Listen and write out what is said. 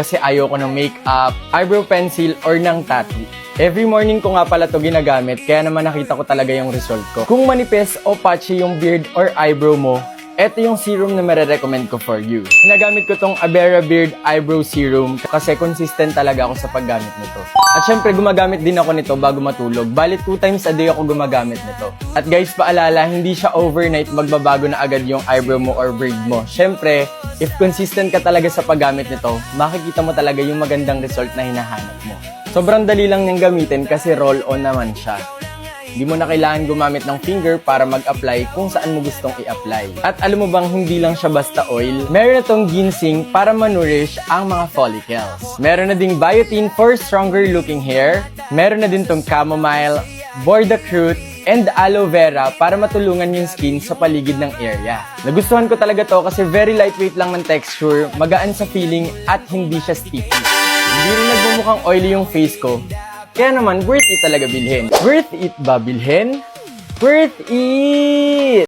kasi ayoko ng makeup, eyebrow pencil, or ng tattoo. Every morning ko nga pala to ginagamit, kaya naman nakita ko talaga yung result ko. Kung manipis o patchy yung beard or eyebrow mo, eto yung serum na marirecommend ko for you. Ginagamit ko tong Abera Beard Eyebrow Serum kasi consistent talaga ako sa paggamit nito. At syempre, gumagamit din ako nito bago matulog. Bali, 2 times a day ako gumagamit nito. At guys, paalala, hindi siya overnight magbabago na agad yung eyebrow mo or beard mo. Syempre, if consistent ka talaga sa paggamit nito, makikita mo talaga yung magandang result na hinahanap mo. Sobrang dali lang niyang gamitin kasi roll-on naman siya. Hindi mo na kailangan gumamit ng finger para mag-apply kung saan mo gustong i-apply. At alam mo bang hindi lang siya basta oil? Meron na tong ginseng para manurish ang mga follicles. Meron na ding biotin for stronger looking hair. Meron na din tong chamomile, bordacroot, and aloe vera para matulungan yung skin sa paligid ng area. Nagustuhan ko talaga to kasi very lightweight lang ng texture, magaan sa feeling, at hindi siya sticky. Hindi rin nagbumukhang oily yung face ko. Kaya naman, worth it talaga bilhin. Worth it ba bilhin? Worth it!